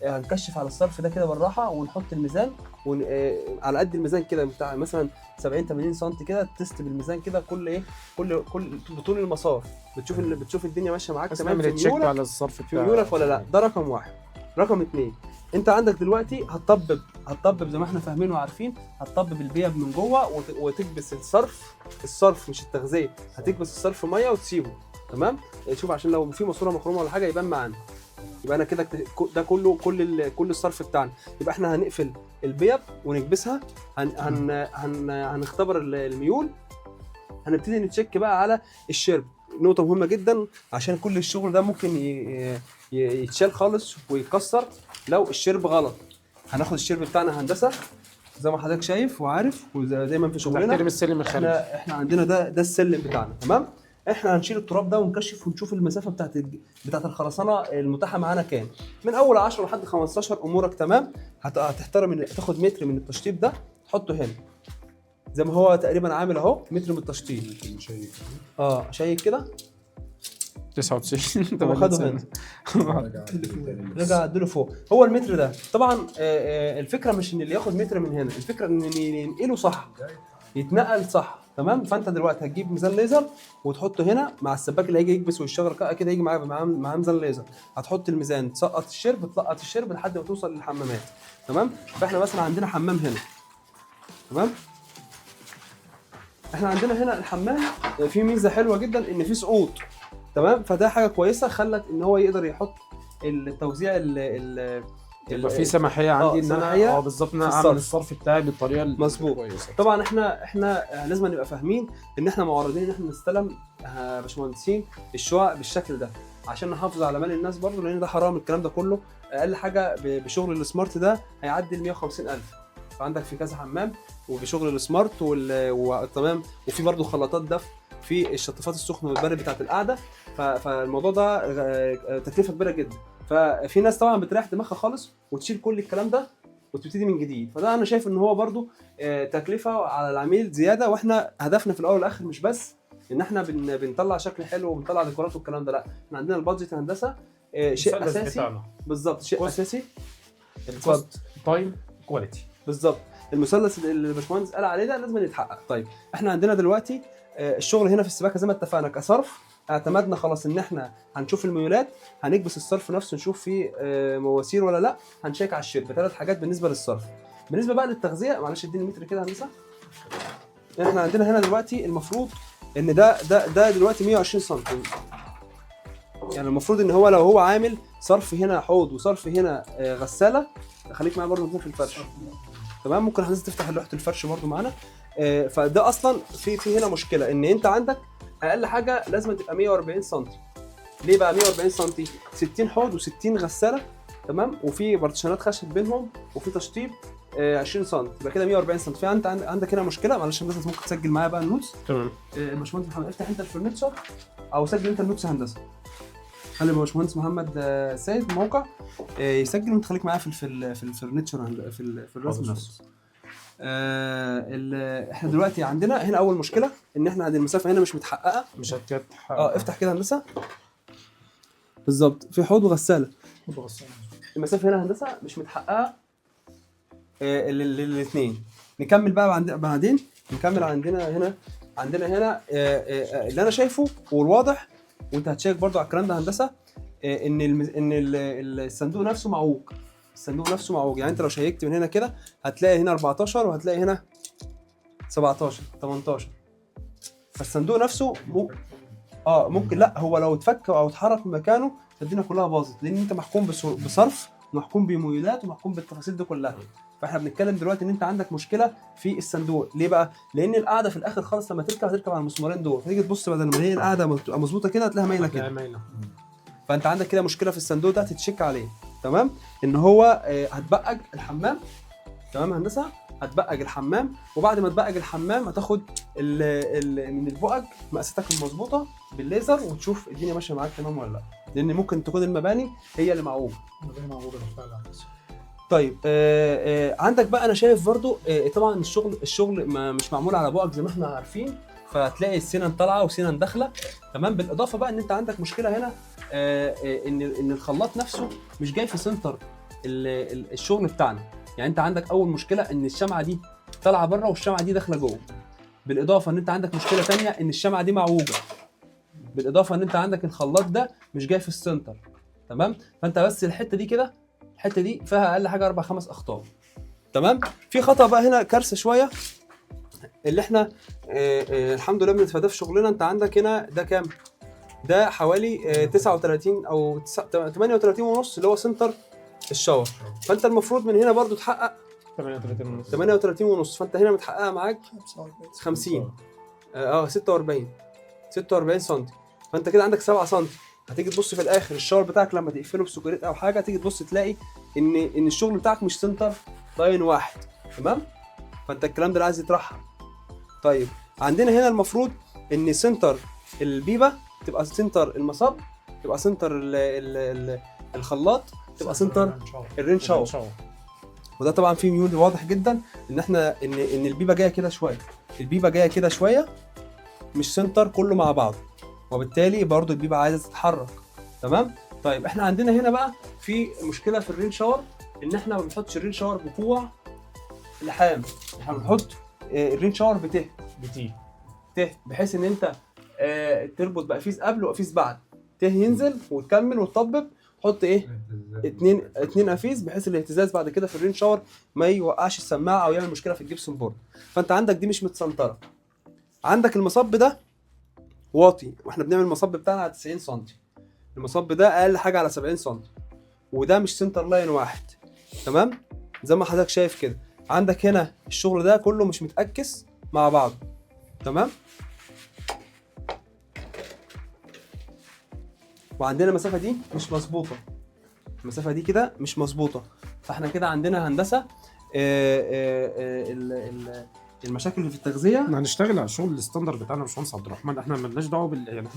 هنكشف على الصرف ده كده بالراحه ونحط الميزان على قد الميزان كده بتاع مثلا 70 80 سم كده، تست بالميزان كده كل بطول المسار، بتشوف الدنيا ماشيه معاك بس تمام نعمل تشيك على الصرف في ميولك ولا لا. ده رقم واحد. رقم اتنين، انت عندك دلوقتي هتطبب زي ما احنا فاهمين وعارفين، هتطبب البيب من جوه وتكبس الصرف مش التغذيه، هتكبس الصرف ميه وتسيبه. تمام. شوف عشان لو في ماسوره مخرومه ولا حاجه يبان معانا. يبقى انا كده ده كل الصرف بتاعنا. يبقى احنا هنقفل البيب ونكبسها، هنختبر الميول، هنبتدي نتشيك بقى على الشرب. نقطه مهمه جدا عشان كل الشغل ده ممكن يتشال خالص ويتكسر لو الشرب غلط. هناخد الشرب بتاعنا هندسه زي ما حضرتك شايف وعارف، ودايما في شغلنا نحترم السلم الخارجي. احنا عندنا ده السلم بتاعنا. تمام. احنا هنشيل التراب ده ونكشف ونشوف المسافه بتاعت الخرسانه المتاحه معانا كام، من اول 10 لحد 15. امورك تمام. هتحترم ان تاخد متر من التشطيب ده تحطه هنا زي ما هو تقريبا عامل اهو، متر من التشطيب. شيك كده 99 طب خده هنا رجع عدله فوق. هو المتر ده طبعا الفكره مش ان اللي ياخد متر من هنا، الفكره ان ينقله صح، يتنقل صح. تمام. فانت دلوقتي هتجيب ميزان ليزر وتحطه هنا مع السباك اللي هيجي يكبس ويشتغل كده، هيجي معاه ميزان ليزر. هتحط الميزان تسقط الشرب لحد ما توصل للحمامات. تمام. فاحنا مثلا عندنا حمام هنا. تمام. احنا عندنا هنا الحمام فيه ميزه حلوه جدا ان فيه صعود. تمام. فده حاجه كويسه خلت ان هو يقدر يحط التوزيع يبقى في سماحيه عندي ان انا بالظبط ان انا اعمل الصرف بتاعي بالطريقه مظبوط. طبعا احنا لازم نبقى فاهمين ان احنا معرضين ان احنا نستلم باشمهندسين الشقق بالشكل ده عشان نحافظ على مال الناس برضه، لان ده حرام الكلام ده كله. اقل حاجه بشغل السمارت ده هيعدي ال 150,000. فعندك في كذا حمام وبشغل السمارت وتمام. وفي برضه خلاطات دفء في الشطافات السخنه والبارد بتاعه القعده. فالموضوع ده تكلفه كبيره جدا. ففي ناس طبعا بتريح دماغها خالص وتشيل كل الكلام ده وتبتدي من جديد. فده انا شايف ان هو برضو تكلفه على العميل زياده. واحنا هدفنا في الاول والاخر مش بس ان احنا بنطلع شكل حلو وبنطلع ديكورات والكلام ده، لا، احنا عندنا البادجت هندسه شيء اساسي. بالظبط، شيء اساسي. الكوست تايم كواليتي. بالظبط. المثلث اللي الباشمهندس قال عليه ده لازم يتحقق. طيب احنا عندنا دلوقتي الشغل هنا في السباكه زي ما اتفقنا كصرف. اعتمدنا خلاص ان احنا هنشوف الميولات، هنكبس الصرف نفسه نشوف فيه مواسير ولا لا، هنشيك على الشرب. 3 حاجات بالنسبه للصرف. بالنسبه بقى للتغذيه، معلش اديني متر كده يا هندسه. احنا عندنا هنا دلوقتي المفروض ان ده دلوقتي 120 سم. يعني المفروض ان هو لو هو عامل صرف هنا حوض وصرف هنا غساله. خليك معايا برضه نكون في الفرش. تمام. ممكن هندسه تفتح لوحه الفرش برضه معانا. فده اصلا في هنا مشكله ان انت عندك اقل حاجه لازم تبقى 140 سم. ليه بقى 140 سم؟ 60 حوض و60 غساله. تمام. وفي بارتيشنات خشب بينهم وفي تشطيب 20 سم. يبقى كده 140 سم. في انت عندك هنا مشكله. معلش هندسه ممكن تسجل معايا بقى النوتس. تمام. الباشمهندس محمد افتح انت الفرنتشر او سجل انت النوتس هندسه. خلي الباشمهندس محمد سيد موقع يسجل وانت خليك معايا في الفرنتشر في الرسم نفسه. احنا دلوقتي عندنا هنا اول مشكله ان احنا عندنا المسافه هنا مش متحققه. مش هتتحقق. افتح كده هندسه. بالظبط. في حوض وغساله. المسافه هنا هندسه مش متحققه الاثنين. نكمل بقى بعدين نكمل. عندنا هنا اللي انا شايفه والواضح، وانت هتشيك برضو على الكلام ده هندسه، ان الصندوق نفسه معوج. الصندوق نفسه معوج. يعني انت لو شيكت من هنا كده هتلاقي هنا 14 وهتلاقي هنا 17 18. فالصندوق نفسه ممكن لا، هو لو اتفك او اتحرك من مكانه الدنيا كلها باظت، لان انت محكوم بصرف ومحكوم بميولات ومحكوم بالتفاصيل دي كلها. فاحنا بنتكلم دلوقتي ان انت عندك مشكله في الصندوق. ليه بقى؟ لان القاعده في الاخر خالص لما هتركب على المسمارين دول، فتيجي تبص بدل ما هي القاعده تبقى مظبوطه كده هتلاقيها مايله كده. فانت عندك كده مشكله في الصندوق ده تتشيك عليه. تمام. ان هو هتبقج الحمام. تمام هندسه. هتبقج الحمام، وبعد ما تبقج الحمام هتاخد من البقج مقاساتك المظبوطه بالليزر وتشوف الدنيا ماشيه معاك تمام ولا لا، لان ممكن تكون المباني هي اللي معوجه. طيب عندك بقى انا شايف برضو طبعا الشغل مش معمول على بقج زي ما احنا عارفين، فتلاقي السنن طالعه وسنن داخله. تمام. بالاضافه بقى ان انت عندك مشكله هنا ان الخلاط نفسه مش جاي في سنتر الشغل بتاعنا. يعني انت عندك اول مشكله ان الشمعه دي طالعه بره والشمعه دي داخله جوه، بالاضافه ان انت عندك مشكله ثانيه ان الشمعه دي معوجه، بالاضافه ان انت عندك الخلاط ده مش جاي في السنتر. تمام؟ فانت بس الحته دي كده، الحته دي فيها اقل حاجه 4 5 اخطاء. تمام؟ في خطا بقى هنا كارثه شويه اللي احنا الحمد لله بنتفاداه في شغلنا. انت عندك هنا ده كام؟ ده حوالي 39 او 38 ونص اللي هو سنتر الشاور. فانت المفروض من هنا برضو تحقق 38 ونص، فانت هنا متحققه معاك 50 46 سم. فانت كده عندك 7 سم. هتيجي تبص في الاخر الشاور بتاعك لما تقفله بسكريت او حاجه، تيجي تبص تلاقي ان الشغل بتاعك مش سنتر لاين واحد. تمام؟ فانت الكلام ده عايز يترحم. طيب عندنا هنا المفروض ان سنتر البيبه تبقى سنتر المصب، تبقى سنتر الخلاط، تبقى سنتر الرين شاور. وده طبعا فيه ميول واضح جدا ان احنا ان البيبه جايه كده شويه، البيبه جايه كده شويه، مش سنتر كله مع بعضه، وبالتالي برضو البيبه عايزه تتحرك. تمام؟ طيب احنا عندنا هنا بقى في مشكله في الرين شاور، ان احنا ما بنحطش الرين شاور بكوع لحام، احنا بنحط الرين شاور بتي بحيث ان انت تربط بقفيز قبل وقفيز بعد، ينزل وتكمل وتطبب، حط اتنين قفيز بحيث الاهتزاز بعد كده في الرين شاور ما يوقعش السماعه او يعمل مشكله في الجبسون بورد. فانت عندك دي مش متسنطره. عندك المصب ده واطي، واحنا بنعمل المصب بتاعنا على 90 سم، المصب ده اقل حاجه على 70 سم، وده مش سنتر لاين واحد. تمام؟ زي ما حضرتك شايف كده، عندك هنا الشغل ده كله مش متأكس مع بعض. تمام؟ وعندنا المسافه دي مش مظبوطه، المسافه دي كده مش مظبوطه. فاحنا كده عندنا هندسه المشاكل اللي في التغذيه. احنا هنشتغل على الشغل الستاندر بتاعنا يا باشمهندس عبد الرحمن. احنا مالناش دعوه يعني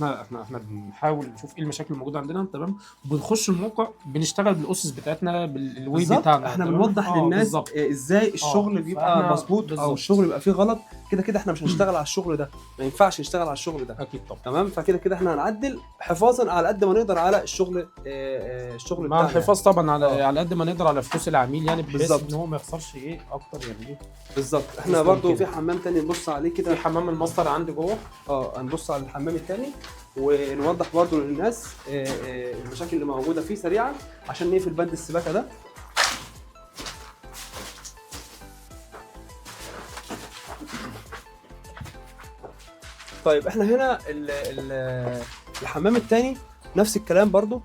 احنا بنحاول نشوف ايه المشاكل الموجوده عندنا. تمام؟ وبنخش الموقع بنشتغل بالاسس بتاعتنا بالوي بتاعنا. احنا بنوضح للناس ازاي الشغل بيبقى مظبوط او الشغل بيبقى فيه غلط. كده احنا مش هنشتغل على الشغل ده، ما ينفعش نشتغل على الشغل ده. اكيد طبعا. تمام؟ فكده احنا هنعدل حفاظا على قد ما نقدر على الشغل مع بتاعنا، الحفاظ طبعا على قد ما نقدر على فلوس العميل، يعني بحيث ان هو ما يخسرش ايه اكتر يعني. بالظبط. احنا برضو في حمام تاني نبص عليه كده، في حمام الماستر عندي جوه. هنبص على الحمام التاني ونوضح برضو للناس المشاكل اللي موجوده فيه سريعا عشان نقفل بند السباكه ده. طيب احنا هنا الحمام التاني نفس الكلام برضو.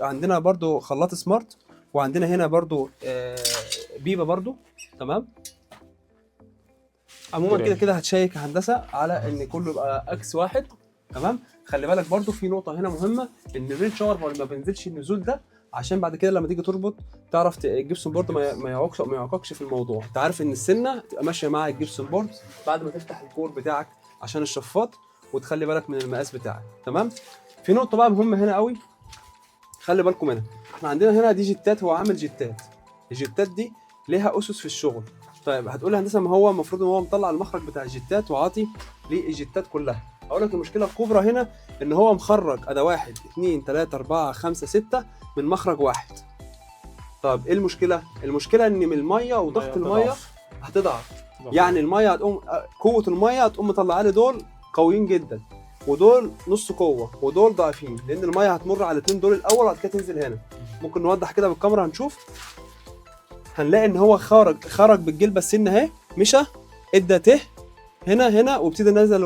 عندنا برضو خلاط سمارت، وعندنا هنا برضو بيبه برضو. تمام؟ عموما كده هتشيك هندسه على ان كله يبقى اكس واحد. تمام؟ خلي بالك برضو في نقطه هنا مهمه، ان الرين شاور ما بينزلش النزول ده عشان بعد كده لما تيجي تربط تعرف الجبسون بورد ما يعوقكش في الموضوع. انت عارف ان السنه تبقى ماشيه مع الجبسون بورد بعد ما تفتح الكور بتاعك عشان الشفاط، وتخلي بالك من المقاس بتاعك. تمام؟ في نقطه بقى مهمه هنا قوي خلي بالكم منها. احنا عندنا هنا دي جيتات، هو عامل جيتات، الجيتات دي ليها اسس في الشغل. طيب هتقول لي هندسه ما هو المفروض ان هو مطلع المخرج بتاع الجيتات وعاطي للجيتات كلها. اقول لك المشكله الكبرى هنا ان هو مخرج اداه 1 2 3 4 5 6 من مخرج واحد. طب ايه المشكله؟ المشكله ان من الميه وضغط الميه هتضعف. يعني الميه هتقوم، قوه الميه هتقوم مطلعه لي دول قويين جدا، ودول نص قوه، ودول ضعيفين، لان الميه هتمر على الاثنين دول الاول وبعد كده تنزل هنا. ممكن نوضح كده بالكاميرا هنشوف، هنلاقي ان هو خرج بالجلبه السن اهي، مشى ادى هنا وابتدى نزل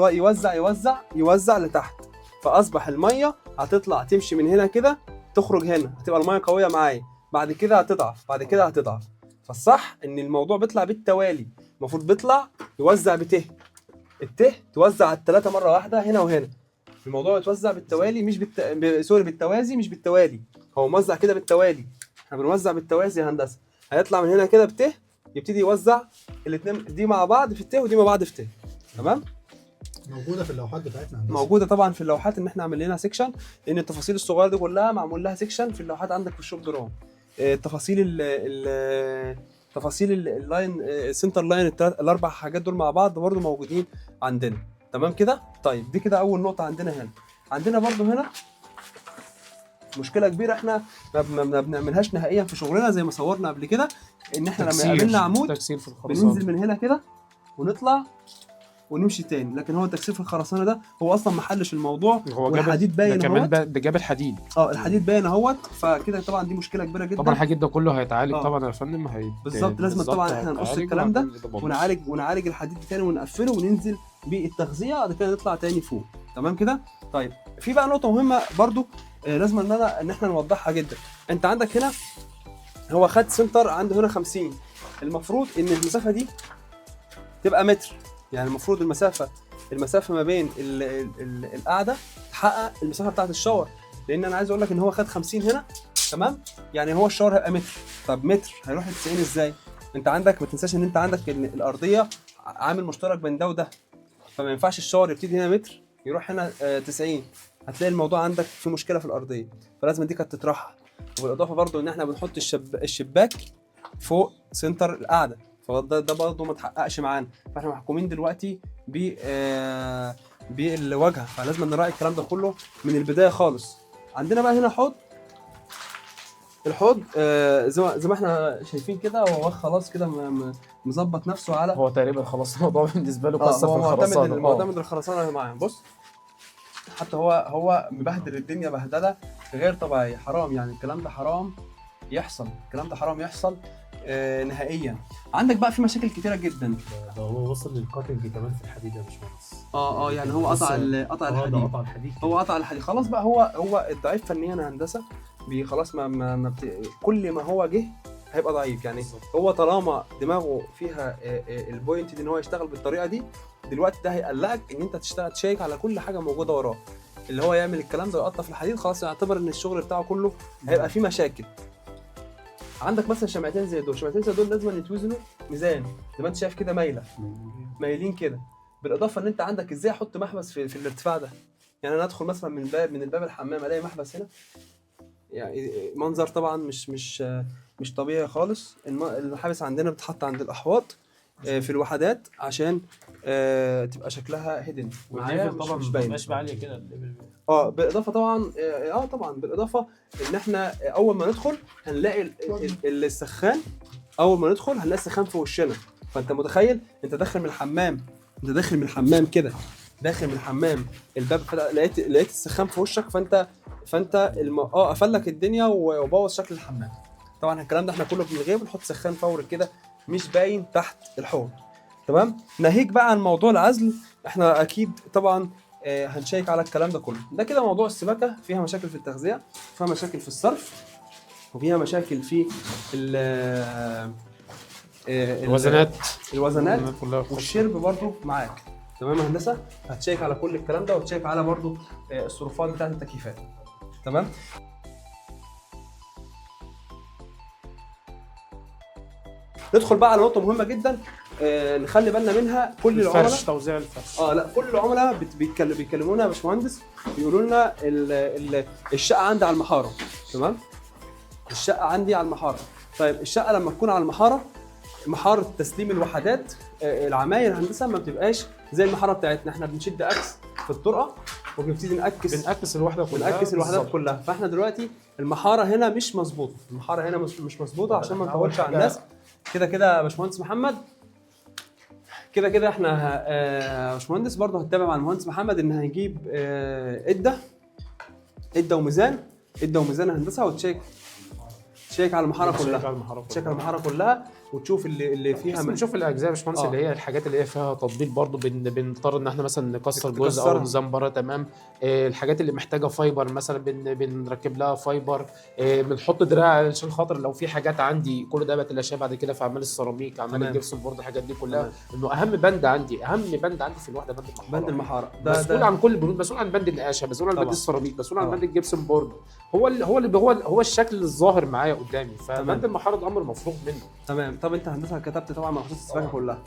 يوزع لتحت، فاصبح الميه هتطلع تمشي من هنا كده تخرج هنا، هتبقى الميه قويه معايا، بعد كده هتضعف. فالصح ان الموضوع بيطلع بالتوالي، المفروض بيطلع يوزع توزع على الثلاثه مره واحده هنا وهنا. الموضوع يتوزع بالتوالي مش بالتوازي، مش بالتوالي، هو موزع كده بالتوالي. احنا بنوزع بالتوازي يا هندسه. هيطلع من هنا كده يبتدي يوزع الاثنين دي مع بعض في ودي مع بعض في تمام؟ موجوده في اللوحات بتاعتنا هندسه. موجوده طبعا في اللوحات، ان احنا عامل لنا سيكشن، لان التفاصيل الصغيره دي كلها معمول لها سيكشن في اللوحات عندك في الشوب درام. تفاصيل اللاين سنتر لاين الاربع حاجات دول مع بعض برضو موجودين عندنا. تمام كده؟ طيب دي كده اول نقطه عندنا هنا. عندنا برضو هنا مشكله كبيره احنا ما بنعملهاش نهائيا في شغلنا زي ما صورنا قبل كده، ان احنا لما يقابلنا عمود تكسير في الخرسانه، بننزل من هنا كده ونطلع ونمشي تاني. لكن هو التكسير في الخرسانه ده هو اصلا ما حلش الموضوع، هو والحديد باين كمان اهوت. ده جاب الحديد. الحديد باين اهوت، فكده طبعا دي مشكله كبيره جدا. طبعا الحديد ده كله هيتعالج طبعا يا فندم. بالظبط، لازم طبعا احنا نقص الكلام ده ونعالج الحديد تاني ونقفله وننزل بالتغذيه، بعد كده نطلع تاني فوق. تمام كده. طيب في بقى نقطه مهمه برضو لازم ان احنا نوضحها جدا. انت عندك هنا هو خد سنتر عنده هنا 50، المفروض ان المسافه دي تبقى متر. يعني المفروض المسافه ما بين القاعده تحقق المسافه بتاعه الشاور، لان انا عايز اقول لك ان هو خد 50 هنا. تمام، يعني هو الشاور هيبقى متر. طب متر هيروح ل 90 ازاي؟ انت عندك ما تنساش ان انت عندك الارضيه عامل مشترك بين ده وده، فما ينفعش الشاور يبتدي هنا متر يروح هنا 90. هتلاقي الموضوع عندك في مشكله في الارضيه، فلازم دي كانت تترحل. وبالاضافه برضو ان احنا بنحط الشباك فوق سنتر القاعده، فده برضه ما تحققش معانا، فاحنا محكومين دلوقتي بالواجهه، فلازم نراعي الكلام ده كله من البدايه خالص. عندنا بقى هنا حوض. الحوض زي ما احنا شايفين كده، هو خلاص كده مظبط نفسه على، هو تقريبا خلاص الموضوع بالنسبه له قصه في الخرسانه. معتمد الخرسانه معايا. بص حتى هو مبهدل الدنيا بهدله غير طبيعيه. حرام يعني الكلام ده، حرام يحصل الكلام ده، حرام يحصل نهائيا. عندك بقى في مشاكل كتيره جدا. ده هو وصل للكاتنج كمان في الحديد يا باشمهندس. يعني هو قطع الحديد. هو قطع الحديد خلاص بقى. هو الضعيف فنيا هندسه خلاص كل ما هو جه هيبقى ضعيف. يعني هو طالما دماغه فيها البوينت دي ان هو يشتغل بالطريقه دي، دلوقتي ده هيقلقك ان انت تشيك على كل حاجه موجوده وراه. اللي هو يعمل الكلام ده ويقطع في الحديد، خلاص يعتبر ان الشغل بتاعه كله هيبقى فيه مشاكل. عندك مثلا شمعتين زي دول، لازم يتوزنوا ميزان زي ما انت شايف كده، مايلين كده. بالاضافه ان انت عندك ازاي احط محبس في الارتفاع ده. يعني انا ادخل مثلا من الباب الحمام الاقي محبس هنا، يعني منظر طبعا مش طبيعي خالص. المحابس عندنا بتتحط عند الاحواض في الوحدات عشان تبقى شكلها هيدن معايا، طبعا مش باينه عاليه كده. بالاضافه طبعا بالاضافه ان احنا اول ما ندخل هنلاقي السخان. اول ما ندخل هنلاقي السخان في وشنا. فانت متخيل انت داخل من الحمام كده، داخل من الحمام الباب لقيت السخان في وشك، فانت قفل لك الدنيا وبوظ شكل الحمام. طبعا الكلام ده احنا كله بنلغيه ونحط سخان فوري كده مش باين تحت الحوض. تمام. ناهيك بقى عن موضوع العزل، احنا اكيد طبعا هنشيك على الكلام ده كله. ده كده موضوع السباكه، فيها مشاكل في التغذيه، فيها مشاكل في الصرف، وفيها مشاكل في الوزنات والشرب برضو معاك. تمام يا هندسه. هتشيك على كل الكلام ده، وتشيك على برضو الصروفات بتاعت التكييفات. تمام. ندخل بقى على نقطه مهمه جدا نخلي بالنا منها. كل العملاء توزيع الفرش. لا كل العملاء بيكلمونا يا باشمهندس، بيقولوا لنا الشقه عندي على المحاره. تمام، الشقه عندي على المحاره. طيب الشقه لما تكون على المحاره، محاره تسليم الوحدات العماير الهندسه ما بتبقاش زي المحاره بتاعتنا. احنا بنشد اكس في الطرقه وبنبتدي بنعكس الوحدات كلها. فاحنا دلوقتي المحاره هنا مش مظبوطه، المحاره هنا مش مظبوطه عشان ما نطولش على الناس. كده يا باشمهندس محمد، كده احنا باشمهندس برضه هتتابع مع المهندس محمد ان هيجيب عده وميزان هندسه، وتشيك على المحاره كلها، وتشوف اللي فيها. بنشوف الاجزاء يا باشمهندس اللي هي الحاجات اللي هي فيها تطبيق برضو. بنضطر ان احنا مثلا نكسر جزء او نزمبره. تمام. الحاجات اللي محتاجه فايبر مثلا بنركب لها فايبر. بنحط دراع عشان خاطر لو في حاجات عندي كل ده بتلاشى بعد كده في اعمال السيراميك، اعمال الجبسون بورد، الحاجات دي كلها. انه اهم بند عندي في الوحده بند المحاره. مسؤول عن كل البنود، مسؤول عن بند النقاشه، مسؤول عن بند السيراميك، مسؤول عن بند الجبسون بورد. هو الشكل الظاهر معايا قدامي. فبند المحاره ده امر مفروغ منه. تمام. طب انت هندسه كتبت طبعا مخصوص السباكه كلها.